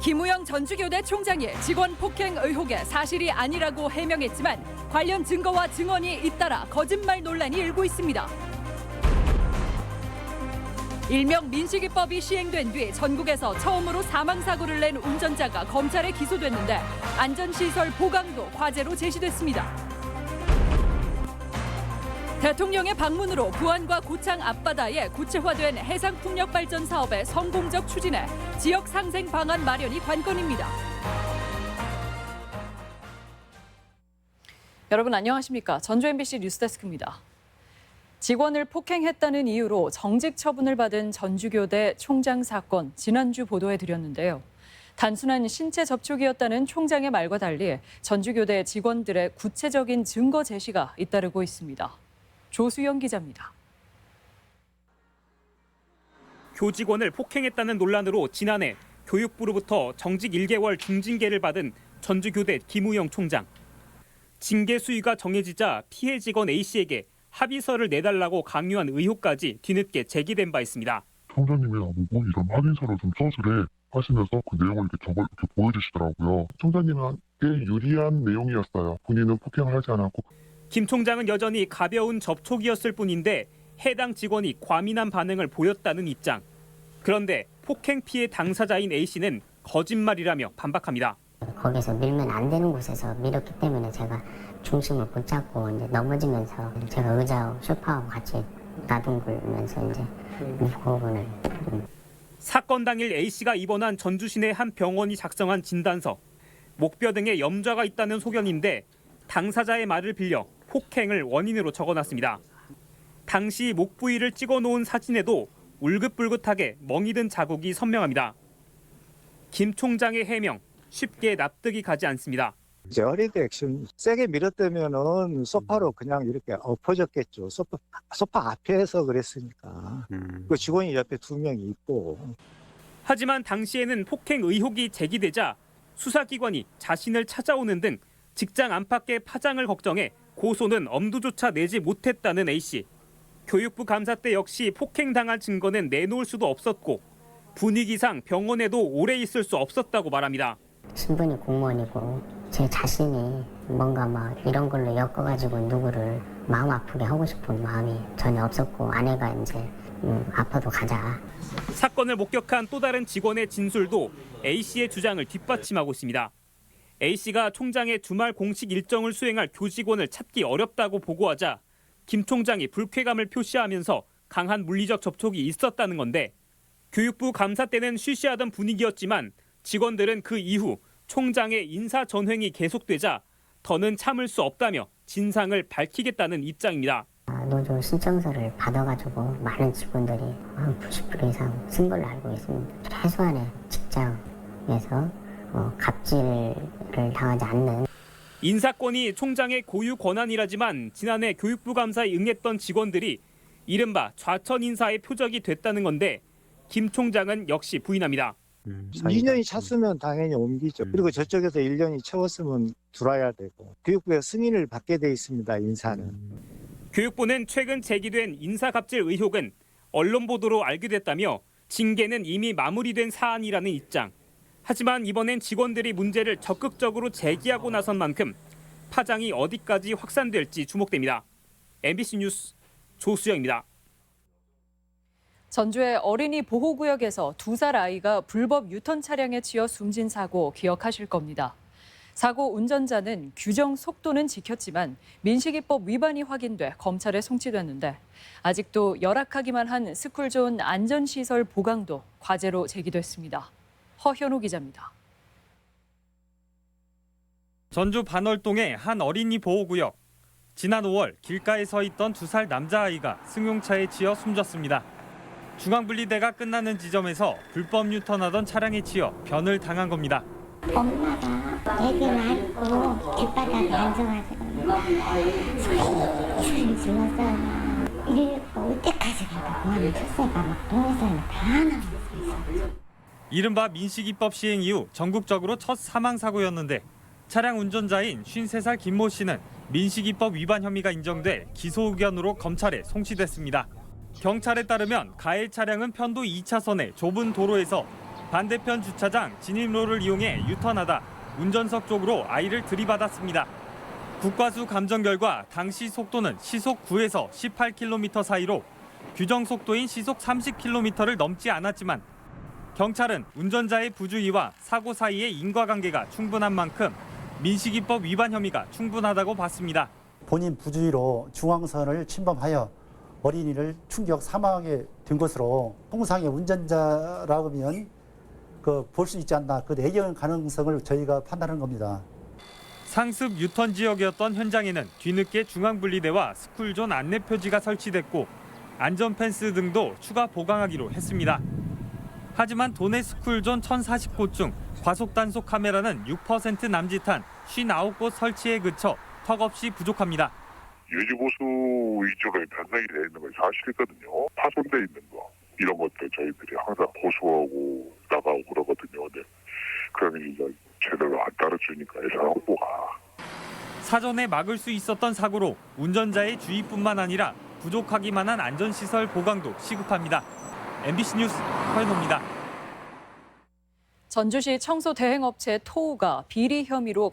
김우영 전주교대 총장이 직원 폭행 의혹에 사실이 아니라고 해명했지만 관련 증거와 증언이 잇따라 거짓말 논란이 일고 있습니다. 일명 민식이법이 시행된 뒤 전국에서 처음으로 사망사고를 낸 운전자가 검찰에 기소됐는데 안전시설 보강도 과제로 제시됐습니다. 대통령의 방문으로 부안과 고창 앞바다에 구체화된 해상풍력 발전 사업의 성공적 추진에 지역 상생 방안 마련이 관건입니다. 여러분 안녕하십니까? 전주 MBC 뉴스데스크입니다. 직원을 폭행했다는 이유로 정직 처분을 받은 전주교대 총장 사건 지난주 보도해드렸는데요. 단순한 신체 접촉이었다는 총장의 말과 달리 전주교대 직원들의 구체적인 증거 제시가 잇따르고 있습니다. 조수영 기자입니다. 교직원을 폭행했다는 논란으로 지난해 교육부로부터 정직 1개월 중징계를 받은 전주교대 김우영 총장. 징계 수위가 정해지자 피해 직원 A씨에게 합의서를 내달라고 강요한 의혹까지 뒤늦게 제기된 바 있습니다. 총장님이 나보고 이런 확인서를 좀 써주래 하시면서 그 내용을 이렇게 보여주시더라고요. 총장님한테 유리한 내용이었어요. 본인은 폭행을 하지 않았고. 김 총장은 여전히 가벼운 접촉이었을 뿐인데 해당 직원이 과민한 반응을 보였다는 입장. 그런데 폭행 피해 당사자인 A씨는 거짓말이라며 반박합니다. 거기서 밀면 안 되는 곳에서 밀었기 때문에 제가 중심을 못 잡고 이제 넘어지면서 제가 의자하고 소파하고 같이 나둥글면서 이제 부분을. 사건 당일 A씨가 입원한 전주 시내 한 병원이 작성한 진단서. 목뼈 등에 염좌가 있다는 소견인데 당사자의 말을 빌려 폭행을 원인으로 적어놨습니다. 당시 목 부위를 찍어놓은 사진에도 울긋불긋하게 멍이 든 자국이 선명합니다. 김 총장의 해명 쉽게 납득이 가지 않습니다. 이제 어리드 액션 세게 밀었다면은 소파로 그냥 이렇게 엎어졌겠죠. 소파 앞에서 그랬으니까. 그 직원이 옆에 2명이 있고. 하지만 당시에는 폭행 의혹이 제기되자 수사기관이 자신을 찾아오는 등 직장 안팎의 파장을 걱정해 고소는 엄두조차 내지 못했다는 A씨. 교육부 감사 때 역시 폭행당한 증거는 내놓을 수도 없었고 분위기상 병원에도 오래 있을 수 없었다고 말합니다. 신분이 공무원이고 제 자신이 뭔가 막 이런 걸로 엮어가지고 누구를 마음 아프게 하고 싶은 마음이 전혀 없었고 아내가 이제 아파도 가자. 사건을 목격한 또 다른 직원의 진술도 A씨의 주장을 뒷받침하고 있습니다. A씨가 총장의 주말 공식 일정을 수행할 교직원을 찾기 어렵다고 보고하자 김 총장이 불쾌감을 표시하면서 강한 물리적 접촉이 있었다는 건데 교육부 감사 때는 쉬쉬하던 분위기였지만 직원들은 그 이후 총장의 인사 전횡이 계속되자 더는 참을 수 없다며 진상을 밝히겠다는 입장입니다. 노조 신청서를 받아가지고 많은 직원들이 한 90% 이상 쓴 걸로 알고 있습니다. 최소한의 직장에서 갑질을 당하지 않는. 인사권이 총장의 고유 권한이라지만 지난해 교육부 감사에 응했던 직원들이 이른바 좌천 인사의 표적이 됐다는 건데 김 총장은 역시 부인합니다. 2년이 찼으면 당연히 옮기죠. 그리고 저쪽에서 1년이 채웠으면 들어와야 되고. 교육부에 승인을 받게 돼 있습니다. 인사는. 교육부는 최근 제기된 인사갑질 의혹은 언론 보도로 알게 됐다며 징계는 이미 마무리된 사안이라는 입장. 하지만 이번엔 직원들이 문제를 적극적으로 제기하고 나선 만큼 파장이 어디까지 확산될지 주목됩니다. MBC 뉴스 조수영입니다. 전주의 어린이 보호구역에서 2살 아이가 불법 유턴 차량에 치여 숨진 사고 기억하실 겁니다. 사고 운전자는 규정 속도는 지켰지만 민식이법 위반이 확인돼 검찰에 송치됐는데 아직도 열악하기만 한 스쿨존 안전시설 보강도 과제로 제기됐습니다. 허현우 기자입니다. 전주 반월동의 한 어린이 보호구역. 지난 5월 길가에 서 있던 2살 남자아이가 승용차에 치여 숨졌습니다. 중앙분리대가 끝나는 지점에서 불법 유턴하던 차량에 치여 변을 당한 겁니다. 엄마가 애기를 안고 길바닥에 앉아가지고 소리 질렀어요. 이렇게 올 때까지 그만은 철새가 막 동네사람이 다 나오고 있어요. 이른바 민식이법 시행 이후 전국적으로 첫 사망사고였는데 차량 운전자인 53살 김모 씨는 민식이법 위반 혐의가 인정돼 기소 의견으로 검찰에 송치됐습니다. 경찰에 따르면 가해 차량은 편도 2차선의 좁은 도로에서 반대편 주차장 진입로를 이용해 유턴하다 운전석 쪽으로 아이를 들이받았습니다. 국과수 감정 결과 당시 속도는 시속 9에서 18km 사이로 규정 속도인 시속 30km를 넘지 않았지만 경찰은 운전자의 부주의와 사고 사이의 인과관계가 충분한 만큼 민식이법 위반 혐의가 충분하다고 봤습니다. 본인 부주의로 중앙선을 침범하여 어린이를 충격 사망하게 된 것으로 통상의 운전자라고 하면 볼 수 있지 않나 그 내경 가능성을 저희가 판단한 겁니다. 상습 유턴 지역이었던 현장에는 뒤늦게 중앙분리대와 스쿨존 안내 표지가 설치됐고 안전 펜스 등도 추가 보강하기로 했습니다. 하지만 도내 스쿨존 1,040곳 중 과속 단속 카메라는 6% 남짓한 59곳 설치에 그쳐 턱없이 부족합니다. 유지보수 위주로 변성이 되어 있는 건 사실이거든요. 파손돼 있는 거 이런 것들 저희들이 항상 보수하고 나가고 그러거든요. 근데 그러면 이제 제대로 안 따라주니까 예산 확보가. 사전에 막을 수 있었던 사고로 운전자의 주의뿐만 아니라 부족하기만 한 안전시설 보강도 시급합니다. MBC 뉴스 허연호입니다. 전주시 청소 대행업체 토우가 비리 혐의로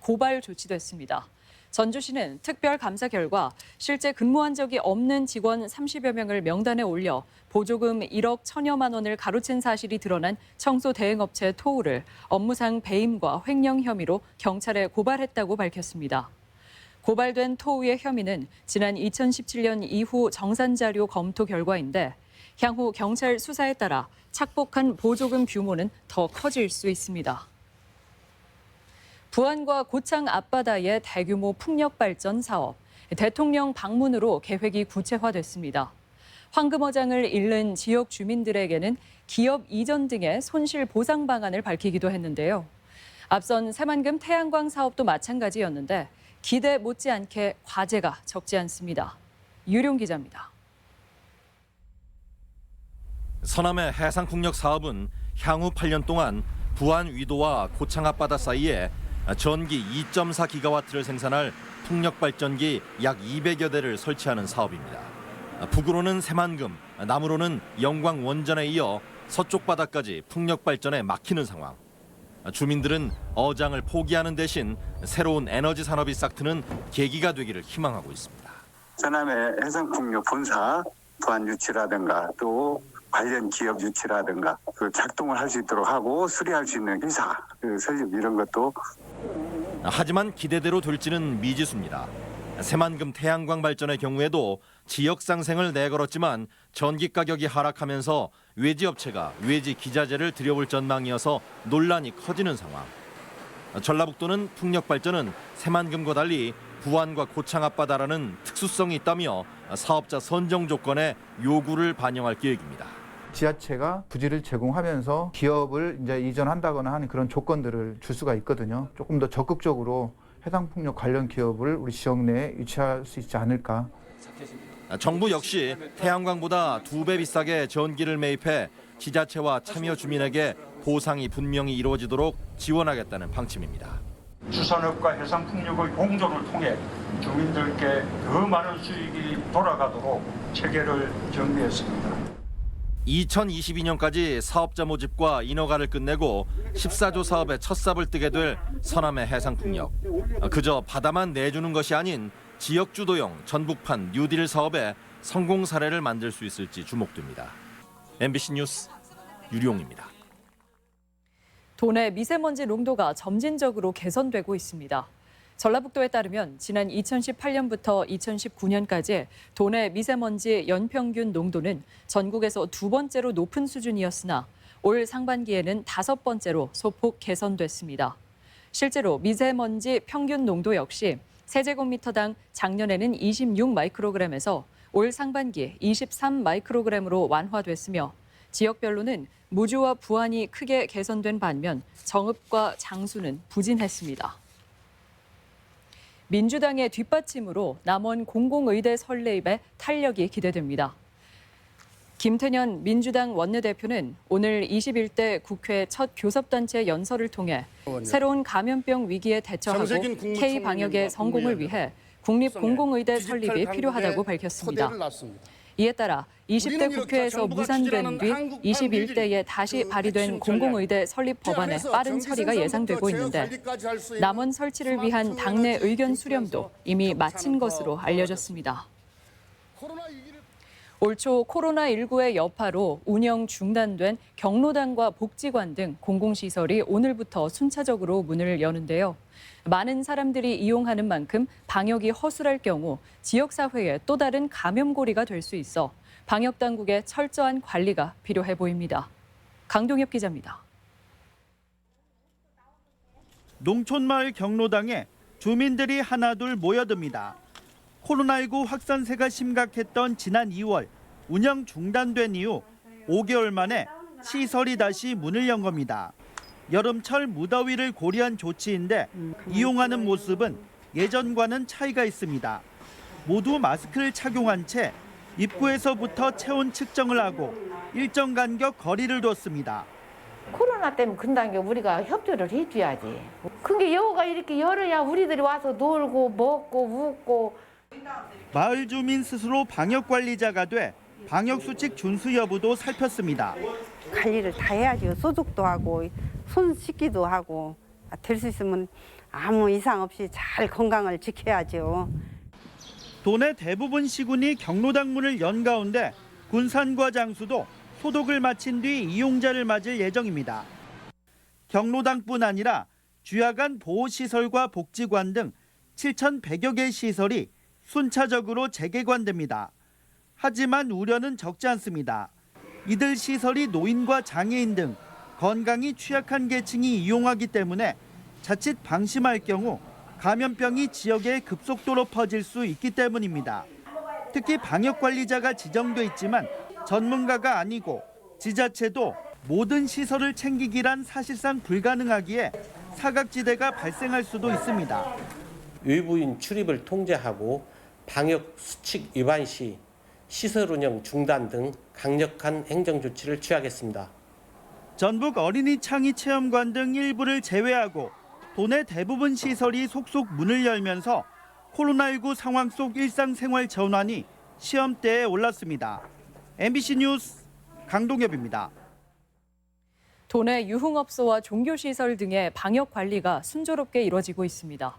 고발 조치됐습니다. 전주시는 특별 감사 결과 실제 근무한 적이 없는 직원 30여 명을 명단에 올려 보조금 1억 1,000여만 원을 가로챈 사실이 드러난 청소 대행업체 토우를 업무상 배임과 횡령 혐의로 경찰에 고발했다고 밝혔습니다. 고발된 토우의 혐의는 지난 2017년 이후 정산 자료 검토 결과인데 향후 경찰 수사에 따라 착복한 보조금 규모는 더 커질 수 있습니다. 부안과 고창 앞바다의 대규모 풍력 발전 사업, 대통령 방문으로 계획이 구체화됐습니다. 황금어장을 잃는 지역 주민들에게는 기업 이전 등의 손실 보상 방안을 밝히기도 했는데요. 앞선 새만금 태양광 사업도 마찬가지였는데 기대 못지않게 과제가 적지 않습니다. 유룡 기자입니다. 서남의 해상풍력 사업은 향후 8년 동안 부안 위도와 고창 앞바다 사이에 전기 2.4기가와트를 생산할 풍력 발전기 약 200여 대를 설치하는 사업입니다. 북으로는 새만금, 남으로는 영광 원전에 이어 서쪽 바다까지 풍력 발전에 막히는 상황. 주민들은 어장을 포기하는 대신 새로운 에너지 산업이 싹트는 계기가 되기를 희망하고 있습니다. 서남의 해상풍력 본사 부안 유치라든가 또 관련 기업 유치라든가 그 작동을 할 수 있도록 하고 수리할 수 있는 회사 설립 이런 것도. 하지만 기대대로 될지는 미지수입니다. 새만금 태양광 발전의 경우에도 지역 상생을 내걸었지만 전기 가격이 하락하면서 외지 업체가 외지 기자재를 들여올 전망이어서 논란이 커지는 상황. 전라북도는 풍력 발전은 새만금과 달리 부안과 고창 앞바다라는 특수성이 있다며 사업자 선정 조건에 요구를 반영할 계획입니다. 지자체가 부지를 제공하면서 기업을 이제 이전한다거나 하는 그런 조건들을 줄 수가 있거든요. 조금 더 적극적으로 해상풍력 관련 기업을 우리 지역 내에 유치할 수 있지 않을까. 정부 역시 태양광보다 2배 비싸게 전기를 매입해 지자체와 참여 주민에게 보상이 분명히 이루어지도록 지원하겠다는 방침입니다. 수산업과 해상풍력의 공조를 통해 주민들께 더 많은 수익이 돌아가도록 체계를 정비했습니다. 2022년까지 사업자 모집과 인허가를 끝내고 14조 사업의 첫 삽을 뜨게 될 서남의 해상풍력. 그저 바다만 내주는 것이 아닌 지역 주도형 전북판 뉴딜 사업의 성공 사례를 만들 수 있을지 주목됩니다. MBC 뉴스 유룡입니다. 도내 미세먼지 농도가 점진적으로 개선되고 있습니다. 전라북도에 따르면 지난 2018년부터 2019년까지 도내 미세먼지 연평균 농도는 전국에서 두 번째로 높은 수준이었으나 올 상반기에는 5번째로 소폭 개선됐습니다. 실제로 미세먼지 평균 농도 역시 세제곱미터당 작년에는 26 마이크로그램에서 올 상반기 23 마이크로그램으로 완화됐으며 지역별로는 무주와 부안이 크게 개선된 반면 정읍과 장수는 부진했습니다. 민주당의 뒷받침으로 남원 공공의대 설립에 탄력이 기대됩니다. 김태년 민주당 원내대표는 오늘 21대 국회 첫 교섭단체 연설을 통해 새로운 감염병 위기에 대처하고 K 방역의 성공을 위해 국립공공의대 설립이 필요하다고 밝혔습니다. 이에 따라 20대 국회에서 무산된 뒤 21대에 다시 발의된 공공의대 설립 법안의 빠른 처리가 예상되고 있는데 남원 설치를 위한 당내 의견 수렴도 이미 마친 것으로 알려졌습니다. 올 초 코로나19의 여파로 운영 중단된 경로당과 복지관 등 공공시설이 오늘부터 순차적으로 문을 여는데요. 많은 사람들이 이용하는 만큼 방역이 허술할 경우 지역사회에 또 다른 감염고리가 될 수 있어 방역당국의 철저한 관리가 필요해 보입니다. 강동엽 기자입니다. 농촌마을 경로당에 주민들이 하나둘 모여듭니다. 코로나19 확산세가 심각했던 지난 2월 운영 중단된 이후 5개월 만에 시설이 다시 문을 연 겁니다. 여름철 무더위를 고려한 조치인데 이용하는 모습은 예전과는 차이가 있습니다. 모두 마스크를 착용한 채 입구에서부터 체온 측정을 하고 일정 간격 거리를 뒀습니다. 코로나 때문에 근단계 우리가 협조를 해줘야지. 그게 여우가 이렇게 열어야 우리들이 와서 놀고 먹고 웃고. 마을 주민 스스로 방역 관리자가 돼 방역 수칙 준수 여부도 살폈습니다. 관리를 다 해야죠. 소독도 하고 손 씻기도 하고 될 수 있으면 아무 이상 없이 잘 건강을 지켜야죠. 도내 대부분 시군이 경로당 문을 연 가운데 군산과 장수도 소독을 마친 뒤 이용자를 맞을 예정입니다. 경로당뿐 아니라 주야간 보호시설과 복지관 등 7,100여 개 시설이 순차적으로 재개관됩니다. 하지만 우려는 적지 않습니다. 이들 시설이 노인과 장애인 등 건강이 취약한 계층이 이용하기 때문에 자칫 방심할 경우 감염병이 지역에 급속도로 퍼질 수 있기 때문입니다. 특히 방역관리자가 지정돼 있지만 전문가가 아니고 지자체도 모든 시설을 챙기기란 사실상 불가능하기에 사각지대가 발생할 수도 있습니다. 외부인 출입을 통제하고 방역 수칙 위반 시 시설 운영 중단 등 강력한 행정 조치를 취하겠습니다. 전북 어린이 창의 체험관 등 일부를 제외하고 도내 대부분 시설이 속속 문을 열면서 코로나19 상황 속 일상생활 전환이 시험대에 올랐습니다. MBC 뉴스 강동엽입니다. 도내 유흥업소와 종교시설 등의 방역 관리가 순조롭게 이루어지고 있습니다.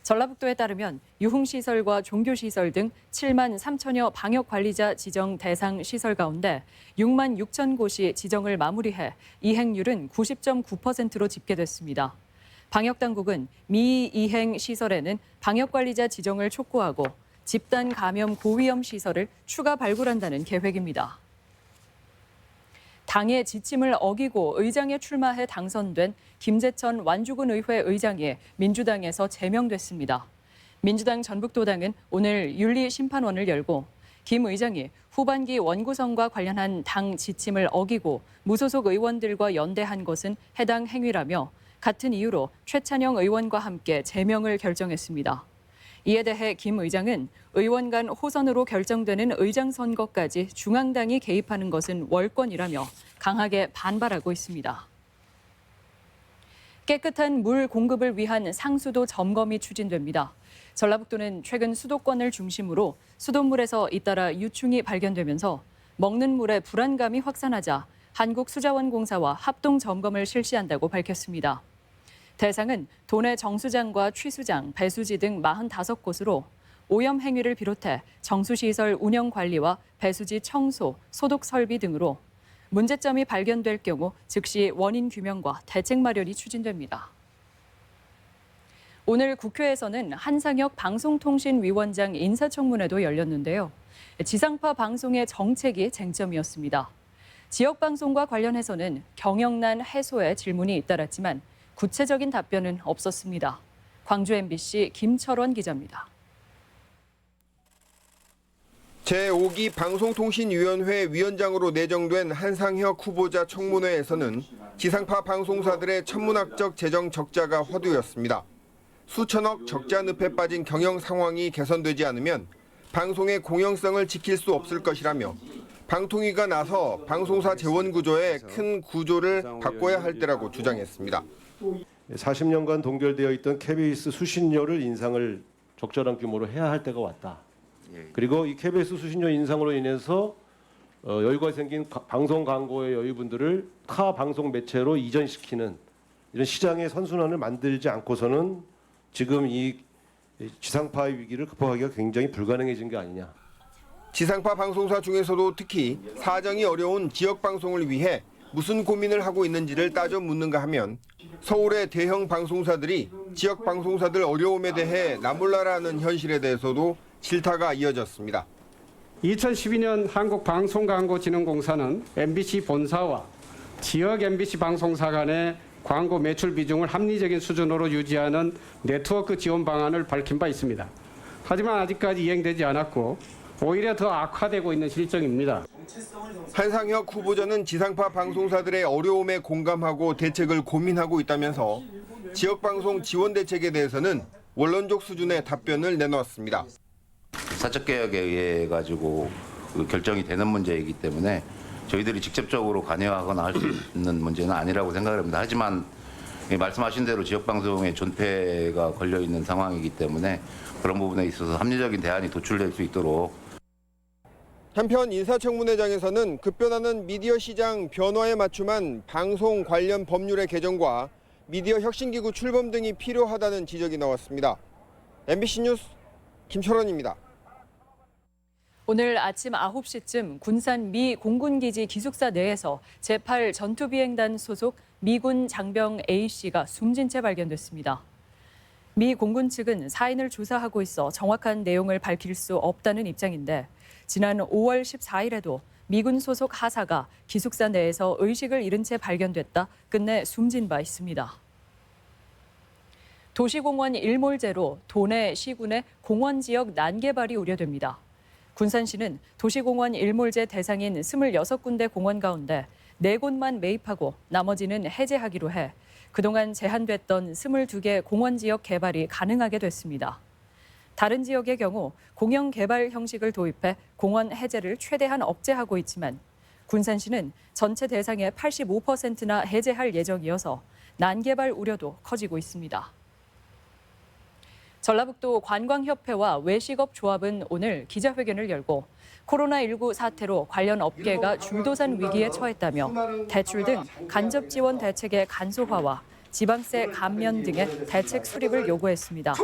전라북도에 따르면 유흥시설과 종교시설 등 7만 3천여 방역관리자 지정 대상 시설 가운데 6만 6천 곳이 지정을 마무리해 이행률은 90.9%로 집계됐습니다. 방역당국은 미이행 시설에는 방역관리자 지정을 촉구하고 집단 감염 고위험 시설을 추가 발굴한다는 계획입니다. 당의 지침을 어기고 의장에 출마해 당선된 김재천 완주군 의회 의장이 민주당에서 제명됐습니다. 민주당 전북도당은 오늘 윤리심판원을 열고 김 의장이 후반기 원구성과 관련한 당 지침을 어기고 무소속 의원들과 연대한 것은 해당 행위라며 같은 이유로 최찬영 의원과 함께 제명을 결정했습니다. 이에 대해 김 의장은 의원 간 호선으로 결정되는 의장 선거까지 중앙당이 개입하는 것은 월권이라며 강하게 반발하고 있습니다. 깨끗한 물 공급을 위한 상수도 점검이 추진됩니다. 전라북도는 최근 수도권을 중심으로 수돗물에서 잇따라 유충이 발견되면서 먹는 물에 불안감이 확산하자 한국수자원공사와 합동 점검을 실시한다고 밝혔습니다. 대상은 도내 정수장과 취수장, 배수지 등 45곳으로 오염 행위를 비롯해 정수시설 운영 관리와 배수지 청소, 소독 설비 등으로 문제점이 발견될 경우 즉시 원인 규명과 대책 마련이 추진됩니다. 오늘 국회에서는 한상혁 방송통신위원장 인사청문회도 열렸는데요. 지상파 방송의 정책이 쟁점이었습니다. 지역방송과 관련해서는 경영난 해소에 질문이 잇따랐지만 구체적인 답변은 없었습니다. 광주 MBC 김철원 기자입니다. 제5기 방송통신위원회 위원장으로 내정된 한상혁 후보자 청문회에서는 지상파 방송사들의 천문학적 재정 적자가 화두였습니다. 수천억 적자 늪에 빠진 경영 상황이 개선되지 않으면 방송의 공영성을 지킬 수 없을 것이라며 방통위가 나서 방송사 재원 구조에 큰 구조를 바꿔야 할 때라고 주장했습니다. 40년간 동결되어 있던 KBS 수신료를 인상을 적절한 규모로 해야 할 때가 왔다. 그리고 이 KBS 수신료 인상으로 인해서 여유가 생긴 방송 광고의 여유분들을 타 방송 매체로 이전시키는 이런 시장의 선순환을 만들지 않고서는 지금 이 지상파의 위기를 극복하기가 굉장히 불가능해진 게 아니냐. 지상파 방송사 중에서도 특히 사정이 어려운 지역 방송을 위해 무슨 고민을 하고 있는지를 따져 묻는가 하면 서울의 대형 방송사들이 지역 방송사들 어려움에 대해 나몰라라는 현실에 대해서도 질타가 이어졌습니다. 2012년 한국방송광고진흥공사는 MBC 본사와 지역 MBC 방송사 간의 광고 매출 비중을 합리적인 수준으로 유지하는 네트워크 지원 방안을 밝힌 바 있습니다. 하지만 아직까지 이행되지 않았고 오히려 더 악화되고 있는 실정입니다. 한상혁 후보자는 지상파 방송사들의 어려움에 공감하고 대책을 고민하고 있다면서 지역방송 지원 대책에 대해서는 원론적 수준의 답변을 내놓았습니다. 사적개혁에 의해 가지고 결정이 되는 문제이기 때문에 저희들이 직접적으로 관여하거나 할 수 있는 문제는 아니라고 생각을 합니다. 하지만 말씀하신 대로 지역방송의 존폐가 걸려 있는 상황이기 때문에 그런 부분에 있어서 합리적인 대안이 도출될 수 있도록. 한편 인사청문회장에서는 급변하는 미디어 시장 변화에 맞춤한 방송 관련 법률의 개정과 미디어 혁신기구 출범 등이 필요하다는 지적이 나왔습니다. MBC 뉴스 김철원입니다. 오늘 아침 9시쯤 군산 미 공군기지 기숙사 내에서 제8 전투비행단 소속 미군 장병 A씨가 숨진 채 발견됐습니다. 미 공군 측은 사인을 조사하고 있어 정확한 내용을 밝힐 수 없다는 입장인데 지난 5월 14일에도 미군 소속 하사가 기숙사 내에서 의식을 잃은 채 발견됐다 끝내 숨진 바 있습니다. 도시공원 일몰제로 도내 시군의 공원 지역 난개발이 우려됩니다. 군산시는 도시공원 일몰제 대상인 26군데 공원 가운데 4곳만 매입하고 나머지는 해제하기로 해 그동안 제한됐던 22개 공원 지역 개발이 가능하게 됐습니다. 다른 지역의 경우 공영 개발 형식을 도입해 공원 해제를 최대한 억제하고 있지만 군산시는 전체 대상의 85%나 해제할 예정이어서 난개발 우려도 커지고 있습니다. 전라북도 관광협회와 외식업조합은 오늘 기자회견을 열고 코로나19 사태로 관련 업계가 줄도산 위기에 처했다며 대출 등 간접 지원 대책의 간소화와 지방세 감면 등의 대책 수립을 요구했습니다.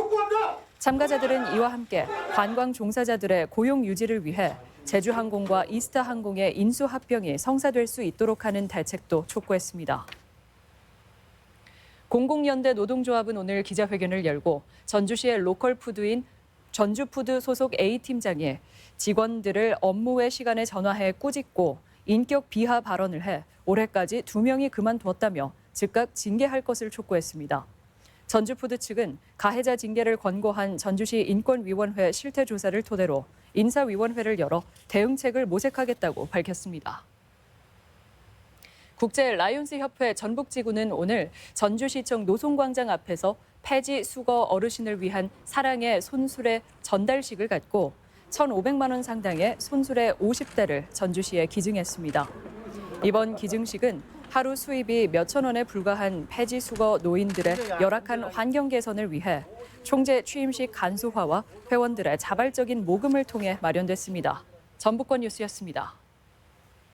참가자들은 이와 함께 관광 종사자들의 고용 유지를 위해 제주항공과 이스타항공의 인수합병이 성사될 수 있도록 하는 대책도 촉구했습니다. 공공연대 노동조합은 오늘 기자회견을 열고 전주시의 로컬푸드인 전주푸드 소속 A팀장이 직원들을 업무의 시간에 전화해 꾸짖고 인격 비하 발언을 해 올해까지 2명이 그만두었다며 즉각 징계할 것을 촉구했습니다. 전주푸드 측은 가해자 징계를 권고한 전주시 인권위원회 실태조사를 토대로 인사위원회를 열어 대응책을 모색하겠다고 밝혔습니다. 국제 라이온스 협회 전북지구는 오늘 전주시청 노송광장 앞에서 폐지 수거 어르신을 위한 사랑의 손수레 전달식을 갖고 1,500만 원 상당의 손수레 50대를 전주시에 기증했습니다. 이번 기증식은 하루 수입이 몇천 원에 불과한 폐지 수거 노인들의 열악한 환경 개선을 위해 총재 취임식 간소화와 회원들의 자발적인 모금을 통해 마련됐습니다. 전북권 뉴스였습니다.